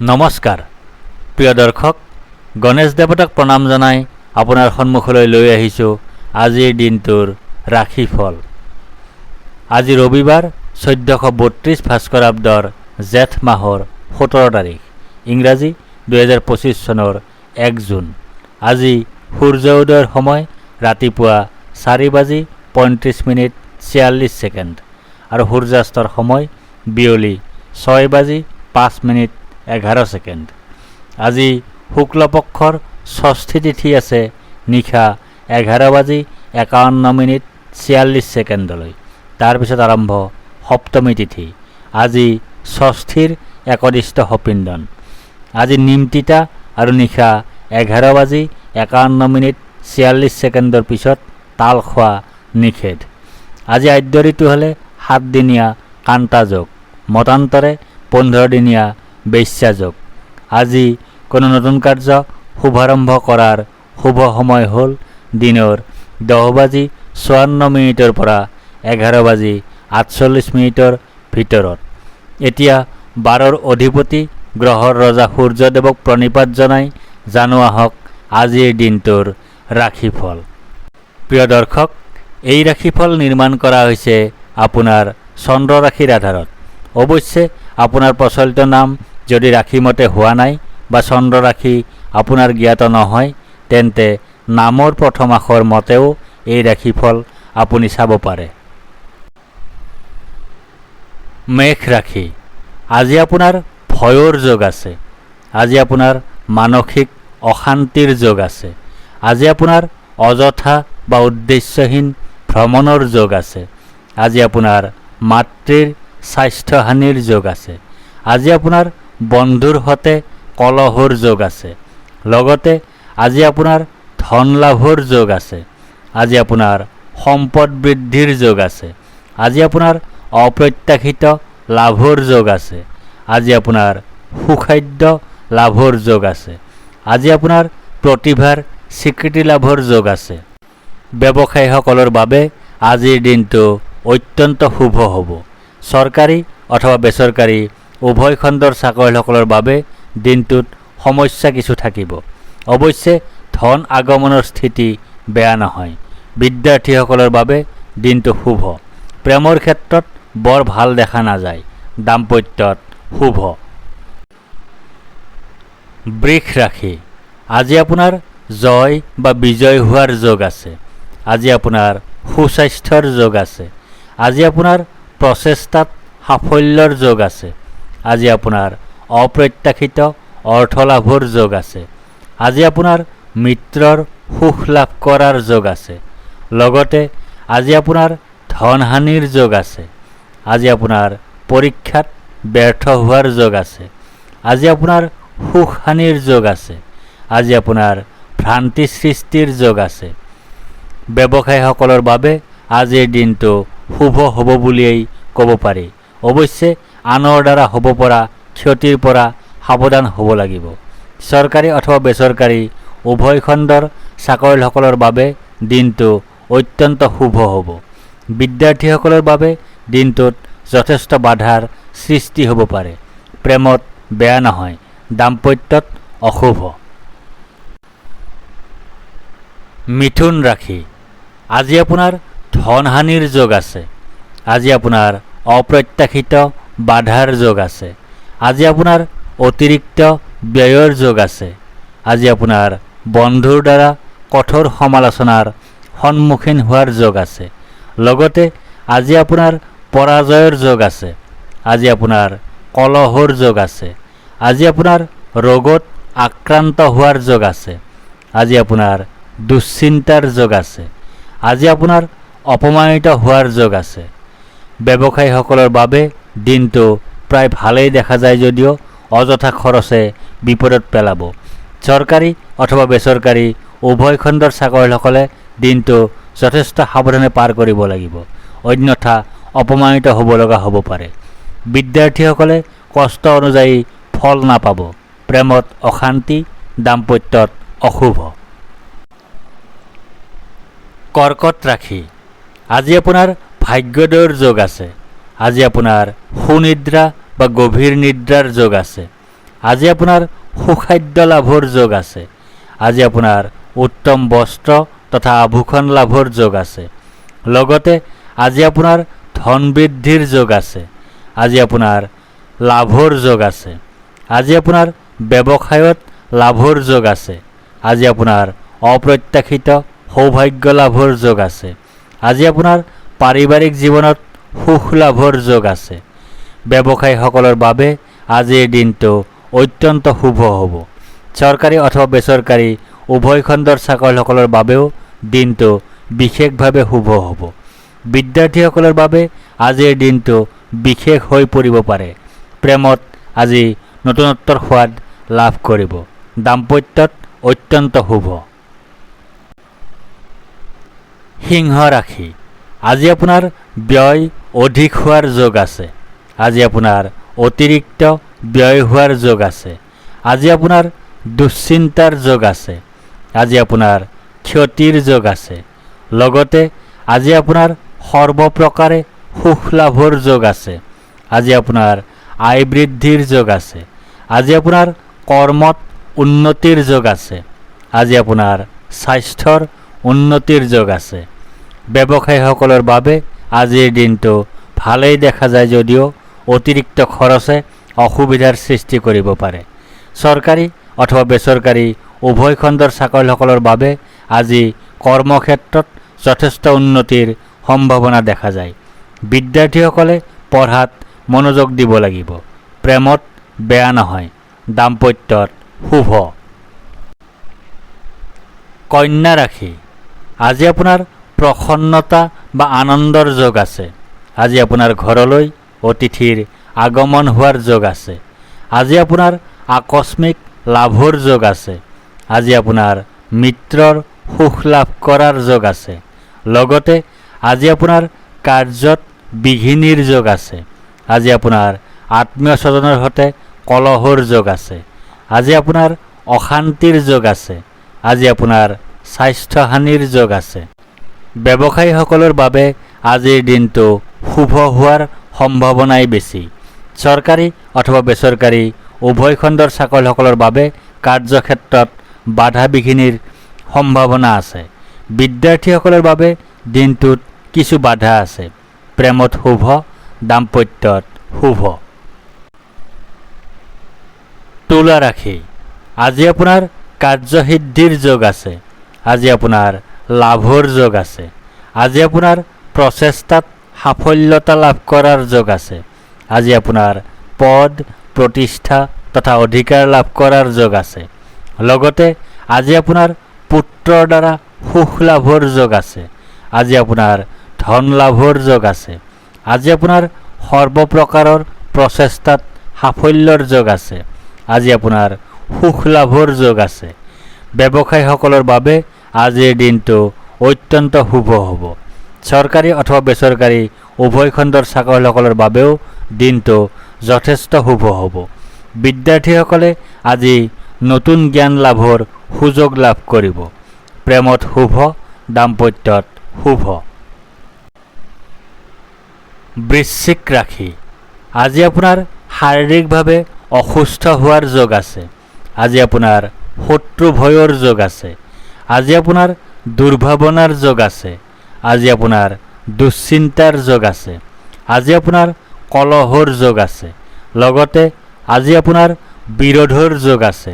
নমস্কাৰ প্ৰিয় দৰ্শক, গণেশ দেৱতাক প্ৰণাম জনাই আপোনাৰ সন্মুখলৈ লৈ আহিছোঁ আজিৰ দিনটোৰ ৰাশিফল। আজি ৰবিবাৰ 1432 ভাস্কৰাব্দৰ জেঠ মাহৰ 17 তাৰিখ, ইংৰাজী 2025 চনৰ 1 জুন। আজি সূৰ্য উদয়ৰ সময় ৰাতিপুৱা 4:35:46 আৰু সূৰ্যাস্তৰ সময় বিয়লি 6:05:11। আজি শুক্লপক্ষৰ ষষ্ঠী তিথি আছে নিশা 11:51:46। তাৰপিছত আৰম্ভ সপ্তমী তিথি। আজি ষষ্ঠীৰ একদিষ্ট সপিণ্ডন। আজি নিমতিতা আৰু নিশা 11:51:46 পিছত তাল খোৱা নিষেধ। আজি আদ্য ঋতু হ'লে 7 দিনীয়া কান্তাযোগ, মতান্তৰে 15 দিনীয়া বেশ্যাযোগ। আজি কোনো নতুন কাৰ্য শুভাৰম্ভ কৰাৰ শুভ সময় হ'ল দিনৰ 10:54 পৰা 11:48 ভিতৰত। এতিয়া 12ৰ অধিপতি গ্ৰহৰ ৰজা সূৰ্যদেৱক প্ৰণিপাত জনাই জানো আহক আজিৰ দিনটোৰ ৰাশিফল। প্ৰিয় দৰ্শক, এই ৰাশিফল নিৰ্মাণ কৰা হৈছে আপোনাৰ চন্দ্ৰ ৰাশিৰ আধাৰত। অৱশ্যে আপোনাৰ প্ৰচলিত নাম যদি ৰাশিমতে হোৱা নাই বা চন্দ্ৰ ৰাশি আপোনাৰ জ্ঞাত নহয়, তেন্তে নামৰ প্ৰথম আখৰ মতেও এই ৰাশিফল আপুনি চাব পাৰে। মেষ ৰাশি। আজি আপোনাৰ ভয়ৰ যোগ আছে। আজি আপোনাৰ মানসিক অশান্তিৰ যোগ আছে। আজি আপোনাৰ অযথা বা উদ্দেশ্যহীন ভ্ৰমণৰ যোগ আছে। আজি আপোনাৰ মাতৃৰ স্বাস্থ্যহানিৰ যোগ আছে। আজি আপোনাৰ বন্ধুৰ সৈতে কলহৰ যোগ আছে। লগতে আজি আপোনাৰ ধন লাভৰ যোগ আছে। আজি আপোনাৰ সম্পদ বৃদ্ধিৰ যোগ আছে। আজি আপোনাৰ অপ্ৰত্যাশিত লাভৰ যোগ আছে। আজি আপোনাৰ সুখাদ্য লাভৰ যোগ আছে। আজি আপোনাৰ প্ৰতিভাৰ স্বীকৃতি লাভৰ যোগ আছে। ব্যৱসায়ীসকলৰ বাবে আজিৰ দিনটো অত্যন্ত শুভ হ'ব। চৰকাৰী অথবা বেচৰকাৰী উভয় খণ্ডৰ চাকৰিয়ালসকলৰ বাবে দিনটোত সমস্যা কিছু থাকিব। অৱশ্যে ধন আগমনৰ স্থিতি বেয়া নহয়। বিদ্যাৰ্থীসকলৰ বাবে দিনটো শুভ। প্ৰেমৰ ক্ষেত্ৰত বৰ ভাল দেখা নাযায়। দাম্পত্যত শুভ। বৃষ ৰাশি। আজি আপোনাৰ জয় বা বিজয় হোৱাৰ যোগ আছে। আজি আপোনাৰ সুস্বাস্থ্যৰ যোগ আছে। আজি আপোনাৰ প্ৰচেষ্টাত সাফল্যৰ যোগ আছে। আজি আপোনাৰ অপ্ৰত্যাশিত অৰ্থ লাভৰ যোগ আছে। আজি আপোনাৰ মিত্ৰৰ সুখ লাভ কৰাৰ যোগ আছে। লগতে আজি আপোনাৰ ধনহানিৰ যোগ আছে। আজি আপোনাৰ পৰীক্ষাত ব্যৰ্থ হোৱাৰ যোগ আছে। আজি আপোনাৰ সুখহানিৰ যোগ আছে। আজি আপোনাৰ ভ্ৰান্তি সৃষ্টিৰ যোগ আছে। ব্যৱসায়ীসকলৰ বাবে আজিৰ দিনটো শুভ হ'ব বুলিয়েই ক'ব পাৰি। অৱশ্যে আনৰ দ্বাৰা হ'ব পৰা ক্ষতিৰ পৰা সাৱধান হ'ব লাগিব। চৰকাৰী অথবা বেচৰকাৰী উভয় খণ্ডৰ চাকৰিয়ালসকলৰ বাবে দিনটো অত্যন্ত শুভ হ'ব। বিদ্যাৰ্থীসকলৰ বাবে দিনটোত যথেষ্ট বাধাৰ সৃষ্টি হ'ব পাৰে। প্ৰেমত বেয়া নহয়। দাম্পত্যত অশুভ। মিথুন ৰাশি। আজি আপোনাৰ ধনহানিৰ যোগ আছে। আজি আপোনাৰ অপ্ৰত্যাশিত বাধাৰ যোগ আছে। আজি আপোনাৰ অতিৰিক্ত ব্যয়ৰ যোগ আছে। আজি আপোনাৰ বন্ধুৰ দ্বাৰা কঠোৰ সমালোচনাৰ সন্মুখীন হোৱাৰ যোগ আছে। লগতে আজি আপোনাৰ পৰাজয়ৰ যোগ আছে। আজি আপোনাৰ কলহৰ যোগ আছে। আজি আপোনাৰ ৰোগত আক্ৰান্ত হোৱাৰ যোগ আছে। আজি আপোনাৰ দুশ্চিন্তাৰ যোগ আছে। আজি আপোনাৰ অপমানিত হোৱাৰ যোগ আছে। ব্যৱসায়ীসকলৰ বাবে দিনটো প্ৰায় ভালেই দেখা যায় যদিও অযথা খৰচে বিপদত পেলাব। চৰকাৰী অথবা বেচৰকাৰী উভয় খণ্ডৰ চাকৰিয়ালসকলে দিনটো যথেষ্ট সাৱধানে পাৰ কৰিব লাগিব, অন্যথা অপমানিত হ'ব লগা হ'ব পাৰে। বিদ্যাৰ্থীসকলে কষ্ট অনুযায়ী ফল নাপাব। প্ৰেমত অশান্তি। দাম্পত্যত অশুভ। কৰ্কট ৰাশি। আজি আপোনাৰ ভাগ্যোদয়ৰ যোগ আছে। আজি আপোনাৰ সুনিদ্ৰা বা গভীৰ নিদ্ৰাৰ যোগ আছে। আজি আপোনাৰ সুখাদ্য লাভৰ যোগ আছে। আজি আপোনাৰ উত্তম বস্ত্ৰ তথা আভূষণ লাভৰ যোগ আছে। লগতে আজি আপোনাৰ ধন বৃদ্ধিৰ যোগ আছে। আজি আপোনাৰ লাভৰ যোগ আছে। আজি আপোনাৰ ব্যৱসায়ত লাভৰ যোগ আছে। আজি আপোনাৰ অপ্ৰত্যাশিত সৌভাগ্য লাভৰ যোগ আছে। আজি আপোনাৰ পাৰিবাৰিক জীৱনত সুখ লাভৰ যোগ আছে। ব্যৱসায়ীসকলৰ বাবে আজিৰ দিনটো অত্যন্ত শুভ হ'ব। চৰকাৰী অথবা বেচৰকাৰী উভয় খণ্ডৰ চাকৰিয়ালসকলৰ বাবেও দিনটো বিশেষভাৱে শুভ হ'ব। বিদ্যাৰ্থীসকলৰ বাবে আজিৰ দিনটো বিশেষ হৈ পৰিব পাৰে। প্ৰেমত আজি নতুনত্বৰ সোৱাদ লাভ কৰিব। দাম্পত্যত অত্যন্ত শুভ। সিংহ ৰাশি, আজি আপোনাৰ ব্যয় অধিক হোৱাৰ যোগ আছে। আজি আপোনাৰ অতিৰিক্ত ব্যয় হোৱাৰ যোগ আছে। আজি আপোনাৰ দুশ্চিন্তাৰ যোগ আছে। আজি আপোনাৰ ক্ষতিৰ যোগ আছে। লগতে আজি আপোনাৰ সৰ্বপ্ৰকাৰে সুখ লাভৰ যোগ আছে। আজি আপোনাৰ আয় বৃদ্ধিৰ যোগ আছে। আজি আপোনাৰ কৰ্মত উন্নতিৰ যোগ আছে। আজি আপোনাৰ স্বাস্থ্যৰ উন্নতিৰ যোগ আছে। ব্যৱসায়ীসকলৰ বাবে আজিৰ দিনটো ভালেই দেখা যায় যদিও অতিৰিক্ত খৰচে অসুবিধাৰ সৃষ্টি কৰিব পাৰে। চৰকাৰী অথবা বেচৰকাৰী উভয় খণ্ডৰ চাকৰিয়ালসকলৰ বাবে আজি কৰ্মক্ষেত্ৰত যথেষ্ট উন্নতিৰ সম্ভাৱনা দেখা যায়। বিদ্যাৰ্থীসকলে পঢ়াত মনোযোগ দিব লাগিব। প্ৰেমত বেয়া নহয়। দাম্পত্যত শুভ। কন্যা ৰাশি, আজি আপোনাৰ প্ৰসন্নতা বা আনন্দৰ যোগ আছে। আজি আপোনাৰ ঘৰলৈ অতিথিৰ আগমন হোৱাৰ যোগ আছে। আজি আপোনাৰ আকস্মিক লাভৰ যোগ আছে। আজি আপোনাৰ মিত্ৰৰ সুখ লাভ কৰাৰ যোগ আছে। লগতে আজি আপোনাৰ কাৰ্যত বিঘিনিৰ যোগ আছে। আজি আপোনাৰ আত্মীয় স্বজনৰ সৈতে কলহৰ যোগ আছে। আজি আপোনাৰ অশান্তিৰ যোগ আছে। আজি আপোনাৰ স্বাস্থ্যহানিৰ যোগ আছে। ব্যৱসায়ীসকলৰ বাবে আজিৰ দিনটো শুভ হোৱাৰ সম্ভাৱনাই বেছি। চৰকাৰী অথবা বেচৰকাৰী উভয় খণ্ডৰ চাকৰিয়ালসকলৰ বাবে কাৰ্যক্ষেত্ৰত বাধা বিঘিনিৰ সম্ভাৱনা আছে। বিদ্যাৰ্থীসকলৰ বাবে দিনটোত কিছু বাধা আছে। প্ৰেমত শুভ। দাম্পত্যত শুভ। তুলা ৰাশি, আজি আপোনাৰ কাৰ্যসিদ্ধিৰ যোগ আছে। আজি আপোনাৰ লাভৰ যোগ আছে। আজি আপোনাৰ প্ৰচেষ্টাত সাফল্যতা লাভ কৰাৰ যোগ আছে। আজি আপোনাৰ পদ প্ৰতিষ্ঠা তথা অধিকাৰ লাভ কৰাৰ যোগ আছে। লগতে আজি আপোনাৰ পুত্ৰৰ দ্বাৰা সুখ লাভৰ যোগ আছে। আজি আপোনাৰ ধন লাভৰ যোগ আছে। আজি আপোনাৰ সৰ্বপ্ৰকাৰৰ প্ৰচেষ্টাত সাফল্যৰ যোগ আছে। আজি আপোনাৰ সুখ লাভৰ যোগ আছে। ব্যৱসায়ীসকলৰ বাবে আজিৰ দিনটো অত্যন্ত শুভ হ'ব। চৰকাৰী অথবা বেচৰকাৰী উভয় খণ্ডৰ চাকৰিয়ালসকলৰ বাবেও দিনটো যথেষ্ট শুভ হ'ব। বিদ্যাৰ্থীসকলে আজি নতুন জ্ঞান লাভৰ সুযোগ লাভ কৰিব। প্ৰেমত শুভ। দাম্পত্যত শুভ। বৃশ্চিক ৰাশি, আজি আপোনাৰ শাৰীৰিকভাৱে অসুস্থ হোৱাৰ যোগ আছে। আজি আপোনাৰ শত্ৰু ভয়ৰ যোগ আছে। আজি আপোনাৰ দুৰ্ভাৱনাৰ যোগ আছে। আজি আপোনাৰ দুশ্চিন্তাৰ যোগ আছে। আজি আপোনাৰ কলহৰ যোগ আছে। লগতে আজি আপোনাৰ বিৰোধৰ যোগ আছে।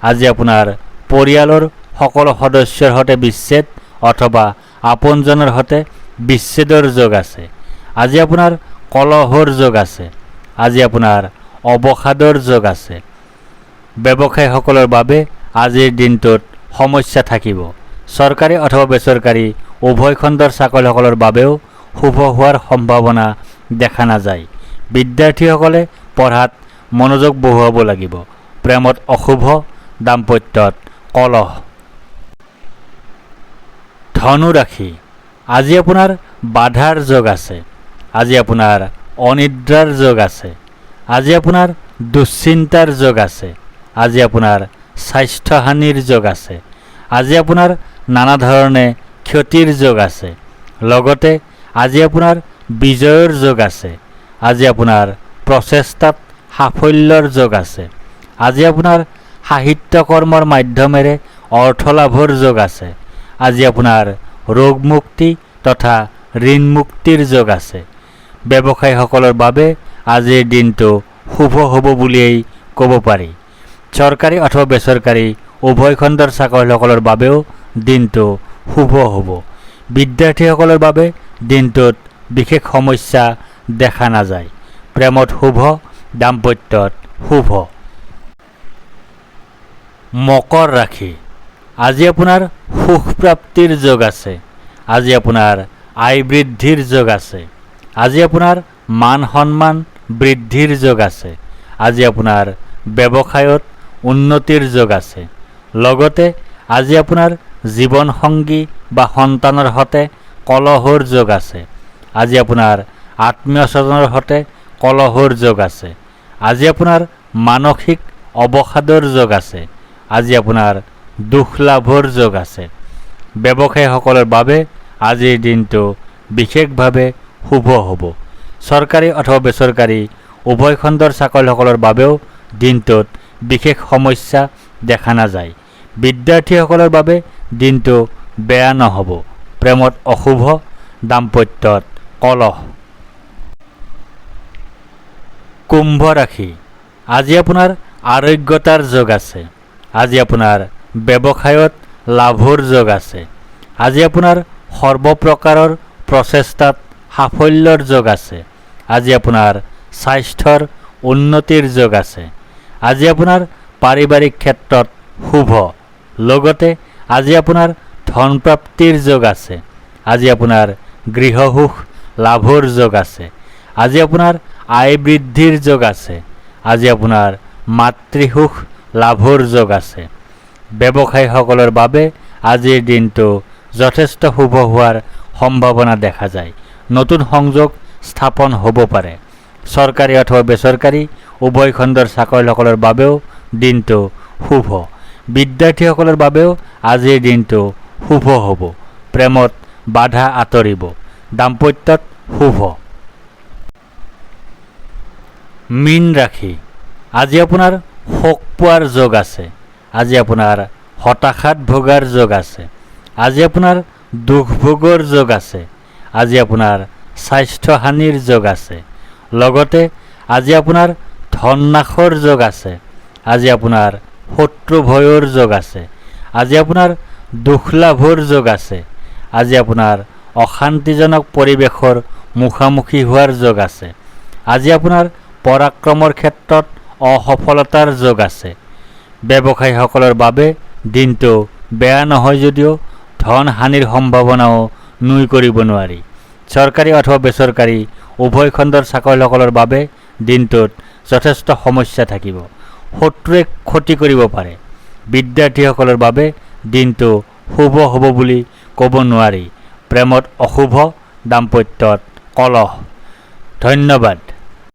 আজি আপোনাৰ পৰিয়ালৰ সকলো সদস্যৰ সৈতে বিচ্ছেদ অথবা আপোনজনৰ সৈতে বিচ্ছেদৰ যোগ আছে। আজি আপোনাৰ কলহৰ যোগ আছে। আজি আপোনাৰ অৱসাদৰ যোগ আছে। ব্যৱসায়ীসকলৰ বাবে আজিৰ দিনটোত সমস্যা থাকিব। চৰকাৰী অথবা বেচৰকাৰী উভয় খণ্ডৰ চাকৰিয়ালসকলৰ বাবেও শুভ হোৱাৰ সম্ভাৱনা দেখা নাযায়। বিদ্যাৰ্থীসকলে পঢ়াত মনোযোগ বহুৱাব লাগিব। প্ৰেমত অশুভ। দাম্পত্যত কলহ। ধনু ৰাশি, আজি আপোনাৰ বাধাৰ যোগ আছে। আজি আপোনাৰ অনিদ্ৰাৰ যোগ আছে। আজি আপোনাৰ দুশ্চিন্তাৰ যোগ আছে। আজি আপোনাৰ স্বাস্থ্যহানিৰ যোগ আছে। আজি আপোনাৰ নানা ধৰণে ক্ষতিৰ যোগ আছে। লগতে আজি আপোনাৰ বিজয়ৰ যোগ আছে। আজি আপোনাৰ প্ৰচেষ্টাত সাফল্যৰ যোগ আছে। আজি আপোনাৰ সাহিত্য কৰ্মৰ মাধ্যমেৰে অৰ্থ লাভৰ যোগ আছে। আজি আপোনাৰ ৰোগ মুক্তি তথা ঋণ মুক্তিৰ যোগ আছে। ব্যৱসায়ীসকলৰ বাবে আজিৰ দিনটো শুভ হ'ব বুলিয়েই ক'ব পাৰি। চৰকাৰী অথবা বেচৰকাৰী উভয় খণ্ডৰ চাকৰিয়ালসকলৰ বাবেও দিনটো শুভ হ'ব। বিদ্যাৰ্থীসকলৰ বাবে দিনটোত বিশেষ সমস্যা দেখা নাযায়। প্ৰেমত শুভ, দাম্পত্যত শুভ। মকৰ ৰাশি, আজি আপোনাৰ সুখ প্ৰাপ্তিৰ যোগ আছে। আজি আপোনাৰ আয় বৃদ্ধিৰ যোগ আছে। আজি আপোনাৰ মান সন্মান বৃদ্ধিৰ যোগ আছে। আজি আপোনাৰ ব্যৱসায়ত উন্নতিৰ যোগ আছে। লগতে আজি আপোনাৰ জীৱনসংগী বা সন্তানৰ সৈতে কলহৰ যোগ আছে। আজি আপোনাৰ আত্মীয় স্বজনৰ সৈতে কলহৰ যোগ আছে। আজি আপোনাৰ মানসিক অৱসাদৰ যোগ আছে। আজি আপোনাৰ দুখ লাভৰ যোগ আছে। ব্যৱসায়ীসকলৰ বাবে আজিৰ দিনটো বিশেষভাৱে শুভ হ'ব। চৰকাৰী অথবা বেচৰকাৰী উভয় খণ্ডৰ চাকৰিয়ালসকলৰ বাবেও দিনটোত বিশেষ সমস্যা দেখা নাযায়। বিদ্যাৰ্থীসকলৰ বাবে দিনটো বেয়া নহ'ব। প্ৰেমত অশুভ, দাম্পত্যত কলহ। কুম্ভ ৰাশি, আজি আপোনাৰ আৰোগ্যতাৰ যোগ আছে। আজি আপোনাৰ ব্যৱসায়ত লাভৰ যোগ আছে। আজি আপোনাৰ সৰ্বপ্ৰকাৰৰ প্ৰচেষ্টাত সাফল্যৰ যোগ আছে। আজি আপোনাৰ স্বাস্থ্যৰ উন্নতিৰ যোগ আছে। আজি আপোনাৰ পাৰিবাৰিক ক্ষেত্ৰত শুভ। লগতে আজি আপোনাৰ ধন প্ৰাপ্তিৰ যোগ আছে। আজি আপোনাৰ গৃহসুখ লাভৰ যোগ আছে। আজি আপোনাৰ আয় বৃদ্ধিৰ যোগ আছে। আজি আপোনাৰ মাতৃসুখ লাভৰ যোগ আছে। ব্যৱসায়ীসকলৰ বাবে আজিৰ দিনটো যথেষ্ট শুভ হোৱাৰ সম্ভাৱনা দেখা যায়। নতুন সংযোগ স্থাপন হ'ব পাৰে। চৰকাৰী অথবা বেচৰকাৰী উভয় খণ্ডৰ চাকৰিয়ালসকলৰ বাবেও দিনটো শুভ। বিদ্যাৰ্থীসকলৰ বাবেও আজিৰ দিনটো শুভ হ'ব। প্ৰেমত বাধা আঁতৰিব। দাম্পত্যত শুভ। মীন ৰাশি, আজি আপোনাৰ শোক পোৱাৰ যোগ আছে। আজি আপোনাৰ হতাশাত ভোগাৰ যোগ আছে। আজি আপোনাৰ দুখ ভোগৰ যোগ আছে। আজি আপোনাৰ স্বাস্থ্যহানিৰ যোগ আছে। লগতে আজি আপোনাৰ ধন নাশৰ যোগ আছে। আজি আপোনাৰ শত্ৰু ভয়ৰ যোগ আছে। আজি আপোনাৰ দুখ লাভৰ যোগ আছে। আজি আপোনাৰ অশান্তিজনক পৰিৱেশৰ মুখামুখি হোৱাৰ যোগ আছে। আজি আপোনাৰ পৰাক্ৰমৰ ক্ষেত্ৰত অসফলতাৰ যোগ আছে। ব্যৱসায়ীসকলৰ বাবে দিনটো বেয়া নহয় যদিও ধন হানিৰ সম্ভাৱনাও নুই কৰিব নোৱাৰি। চৰকাৰী অথবা বেচৰকাৰী উভয় খণ্ডৰ চাকৰিয়ালসকলৰ বাবে দিনটোত যথেষ্ট সমস্যা থাকিব। শত্ৰুৱে ক্ষতি কৰিব পাৰে। বিদ্যাৰ্থীসকলৰ বাবে দিনটো শুভ হ'ব বুলি ক'ব নোৱাৰি। প্ৰেমত অশুভ, দাম্পত্যত কলহ। ধন্যবাদ।